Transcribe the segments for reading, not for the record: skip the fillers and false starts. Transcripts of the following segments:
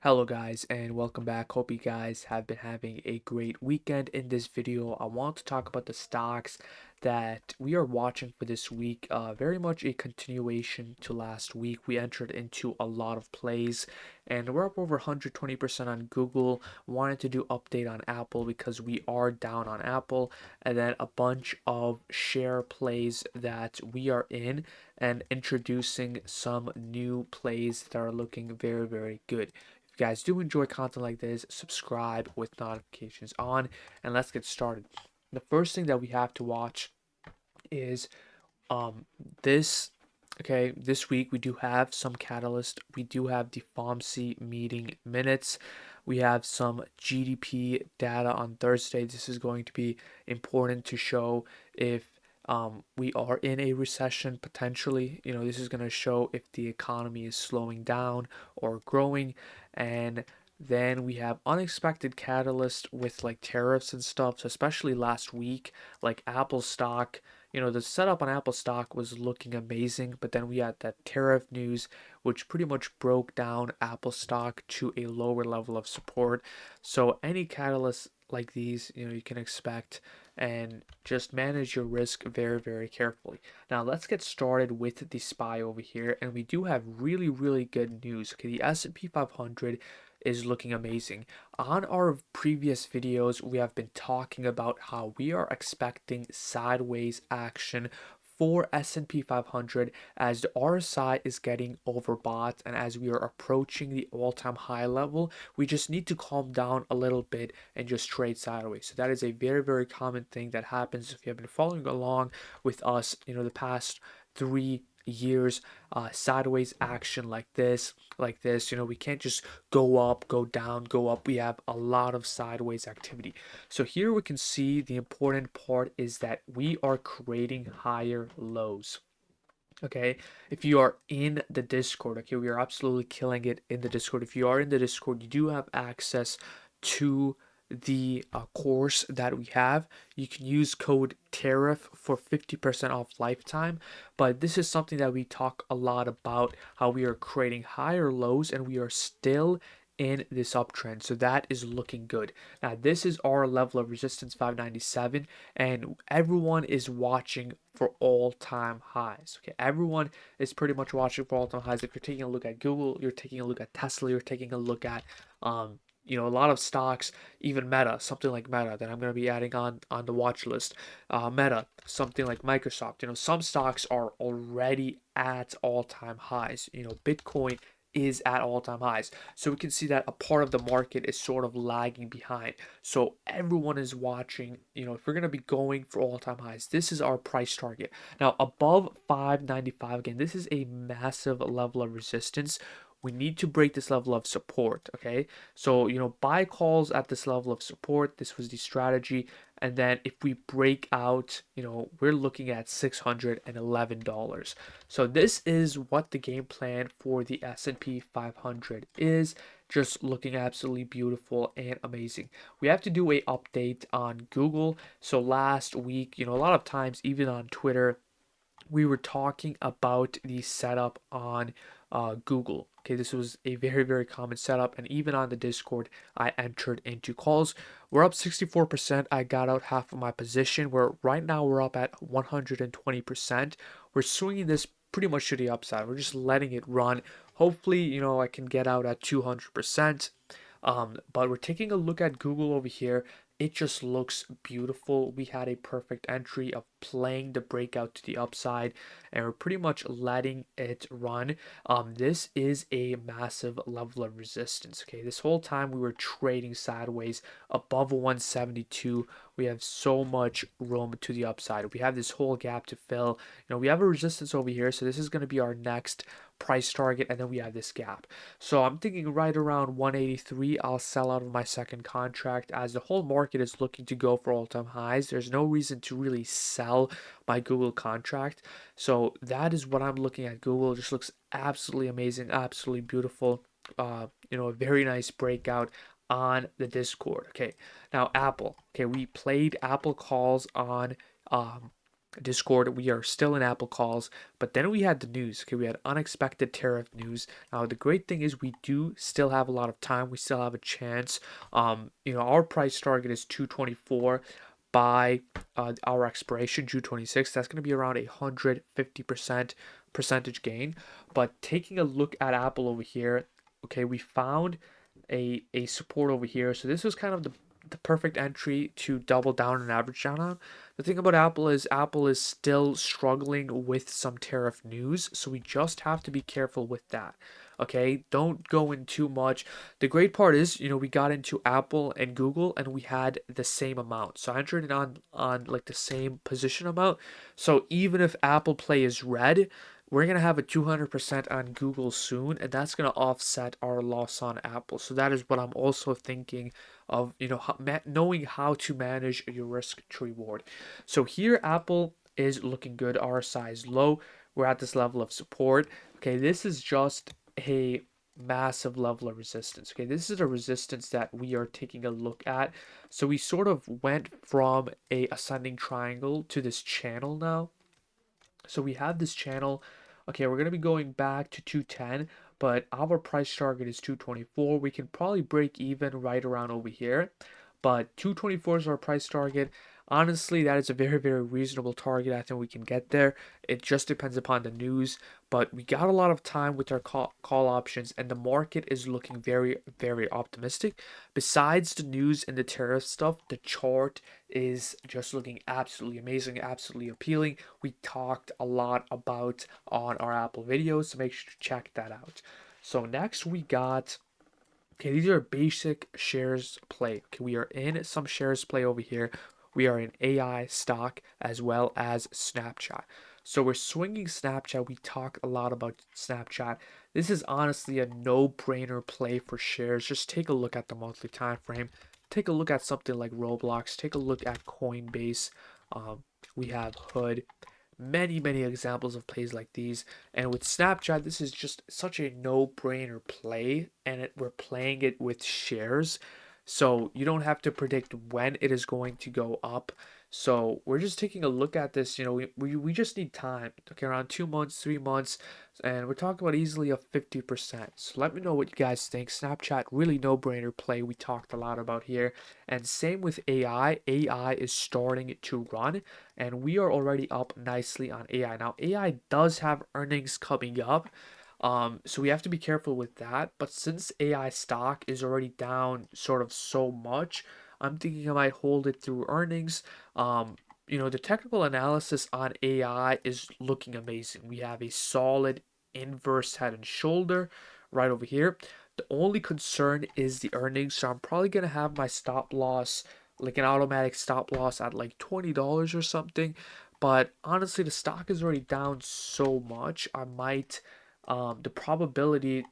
Hello guys and welcome back. Hope you guys have been having a great weekend. In this video, I want to talk about the stocks that we are watching for this week. Very much a continuation to last week. We entered into a lot of plays and we're up over 120% on Google. Wanted to do update on Apple because we are down on Apple, and then a bunch of share plays that we are in and introducing some new plays that are looking very good. If you guys do enjoy content like this, subscribe with notifications on, and let's get started. The first thing that we have to watch is this. Okay, this week we do have some catalyst. We do have the FOMC meeting minutes. We have some GDP data on Thursday. This is going to be important to show if we are in a recession potentially. This is going to show if the economy is slowing down or growing. And then we have unexpected catalyst with like tariffs and stuff. So especially last week, like Apple stock, the setup on Apple stock was looking amazing, but then we had that tariff news, which pretty much broke down Apple stock to a lower level of support. So any catalysts like these, you can expect, and just manage your risk very carefully. Now let's get started with the SPY over here, and we do have really good news. Okay, the S&P 500 is looking amazing. On our previous videos, we have been talking about how we are expecting sideways action for S&P 500 as the RSI is getting overbought, and as we are approaching the all-time high level, we just need to calm down a little bit and just trade sideways. So that is a very common thing that happens if you have been following along with us, the past 3 years. Sideways action like this, we can't just go up, go down, go up. We have a lot of sideways activity. So here we can see the important part is that we are creating higher lows. Okay, if you are in the Discord, okay, we are absolutely killing it in the Discord. If you are in the Discord, you do have access to the course that we have. You can use code tariff for 50% off lifetime, but this is something that we talk a lot about, how we are creating higher lows and we are still in this uptrend. So that is looking good. Now this is our level of resistance, 597, and everyone is watching for all-time highs. Okay, everyone is pretty much watching for all-time highs. If you're taking a look at Google, you're taking a look at Tesla, you're taking a look at a lot of stocks, even Meta, something like Meta that I'm going to be adding on the watch list. Meta, something like Microsoft. Some stocks are already at all-time highs. Bitcoin is at all-time highs. So we can see that a part of the market is sort of lagging behind. So everyone is watching, if we're going to be going for all-time highs, this is our price target. Now above 595, again, this is a massive level of resistance. We need to break this level of support. Okay, so buy calls at this level of support. This was the strategy, and then if we break out, we're looking at $611. So this is what the game plan for the S&P 500 is. Just looking absolutely beautiful and amazing. We have to do a update on Google. So last week, a lot of times, even on Twitter, we were talking about the setup on Google. Okay, this was a very common setup, and even on the Discord, I entered into calls. We're up 64%. I got out half of my position. Right now we're up at 120%. We're swinging this pretty much to the upside. We're just letting it run. Hopefully, I can get out at 200%. But we're taking a look at Google over here. It just looks beautiful. We had a perfect entry of playing the breakout to the upside, and we're pretty much letting it run. This is a massive level of resistance. Okay, this whole time we were trading sideways above 172. We have so much room to the upside. We have this whole gap to fill. We have a resistance over here, so this is going to be our next price target, and then we have this gap. So I'm thinking right around 183 I'll sell out of my second contract, as the whole market is looking to go for all-time highs. There's no reason to really sell my Google contract. So that is what I'm looking at. Google just looks absolutely amazing, absolutely beautiful. A very nice breakout on the Discord. Okay, now Apple. Okay, we played Apple calls on Discord, we are still in Apple calls, but then we had the news. Okay, we had unexpected tariff news. Now the great thing is we do still have a lot of time. We still have a chance. Our price target is 224 by our expiration June 26th. That's going to be around 150% percentage gain. But taking a look at Apple over here, okay, we found a support over here. So this was kind of the perfect entry to double down and average down on. The thing about Apple is still struggling with some tariff news, so we just have to be careful with that. Okay, don't go in too much. The great part is, we got into Apple and Google and we had the same amount. So I entered it on like the same position amount. So even if Apple Play is red, we're gonna have a 200% on Google soon, and that's gonna offset our loss on Apple. So that is what I'm also thinking of, knowing how to manage your risk to reward. So here, Apple is looking good. RSI is low. We're at this level of support. Okay, this is just a massive level of resistance. Okay, this is a resistance that we are taking a look at. So we sort of went from a ascending triangle to this channel now. So we have this channel. Okay, we're going to be going back to 210, but our price target is 224. We can probably break even right around over here, but 224 is our price target. Honestly, that is a very, very reasonable target. I think we can get there. It just depends upon the news, but we got a lot of time with our call options, and the market is looking very, very optimistic. Besides the news and the tariff stuff, the chart is just looking absolutely amazing, absolutely appealing. We talked a lot about on our Apple videos, so make sure to check that out. So next we got, okay, these are basic shares play. Okay, we are in some shares play over here. We are in AI stock as well as Snapchat. So we're swinging Snapchat. We talked a lot about Snapchat. This is honestly a no-brainer play for shares. Just take a look at the monthly time frame. Take a look at something like Roblox. Take a look at Coinbase. We have Hood, many examples of plays like these, and with Snapchat this is just such a no-brainer play, and we're playing it with shares, so you don't have to predict when it is going to go up. So we're just taking a look at this. We just need time. Okay, around 2 months, 3 months, and we're talking about easily a 50%. So let me know what you guys think. Snapchat, really no-brainer play we talked a lot about here. And same with AI is starting to run, and we are already up nicely on AI. Now, AI does have earnings coming up, so we have to be careful with that. But since AI stock is already down sort of so much, I'm thinking I might hold it through earnings. The technical analysis on AI is looking amazing. We have a solid inverse head and shoulder right over here. The only concern is the earnings, so I'm probably gonna have my stop loss, like an automatic stop loss at like $20 or something. But honestly, the stock is already down so much. I might, the probability,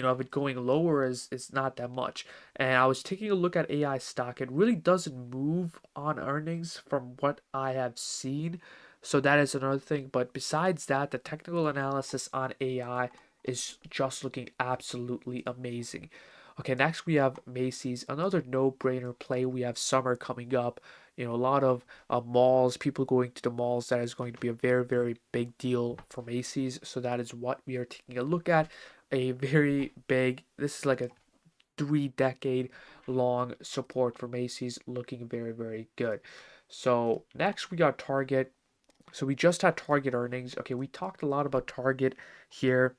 of it going lower is not that much. And I was taking a look at AI stock. It really doesn't move on earnings from what I have seen. So that is another thing. But besides that, the technical analysis on AI is just looking absolutely amazing. Okay, next we have Macy's, another no-brainer play. We have summer coming up. A lot of malls, people going to the malls. That is going to be a very, very big deal for Macy's. So that is what we are taking a look at. A very big, this is like a 3 decade long support for Macy's, looking very, very good. So next we got Target. So we just had Target earnings. Okay, we talked a lot about Target here,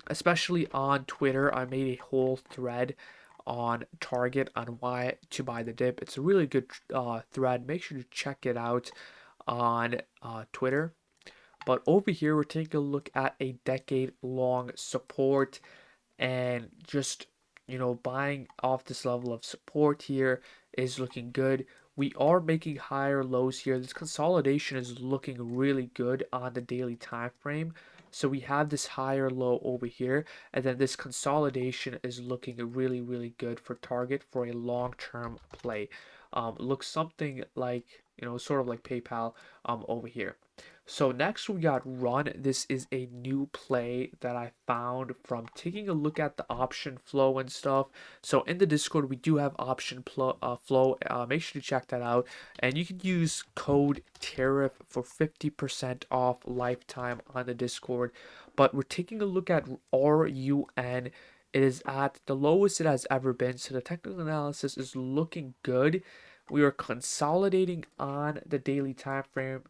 especially on Twitter. I made a whole thread on Target on why to buy the dip. It's a really good thread. Make sure to check it out on Twitter. But over here, we're taking a look at a decade long support, and just buying off this level of support here is looking good. We are making higher lows here. This consolidation is looking really good on the daily time frame. So we have this higher low over here, and then this consolidation is looking really, really good for Target for a long-term play. Looks something like, sort of like PayPal over here. So next we got run. This is a new play that I found from taking a look at the option flow and stuff. So in the Discord we do have flow. Make sure to check that out. And you can use code tariff for 50% off lifetime on the Discord. But we're taking a look at RUN. It is at the lowest it has ever been. So the technical analysis is looking good. We are consolidating on the daily time frame.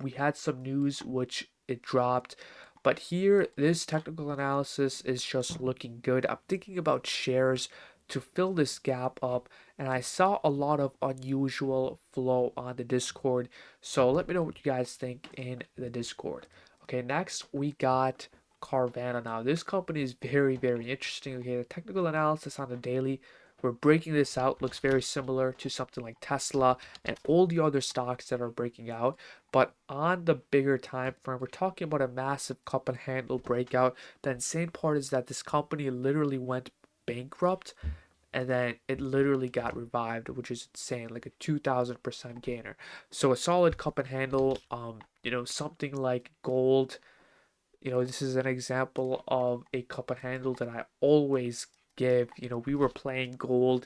We had some news which it dropped, but here this technical analysis is just looking good. I'm thinking about shares to fill this gap up, and I saw a lot of unusual flow on the Discord. So let me know what you guys think in the Discord. Okay, next we got Carvana. Now this company is very interesting. Okay, the technical analysis on the daily, we're breaking this out, looks very similar to something like Tesla and all the other stocks that are breaking out. But on the bigger time frame, we're talking about a massive cup and handle breakout. The insane part is that this company literally went bankrupt and then it literally got revived, which is insane, like a 2000% gainer. So a solid cup and handle, something like gold. This is an example of a cup and handle that I always give. We were playing gold.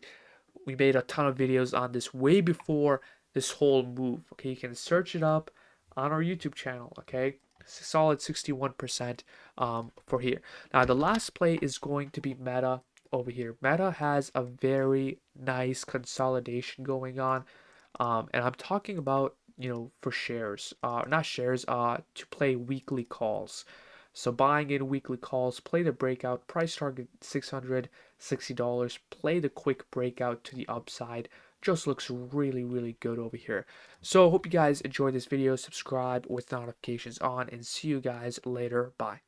We made a ton of videos on this way before this whole move. Okay, you can search it up on our YouTube channel. Okay, solid 61% for here. Now the last play is going to be Meta over here. Meta has a very nice consolidation going on, and I'm talking about for shares, not shares, to play weekly calls. So buying in weekly calls, play the breakout, price target $660, play the quick breakout to the upside. Just looks really good over here. So hope you guys enjoyed this video. Subscribe with notifications on and see you guys later. Bye.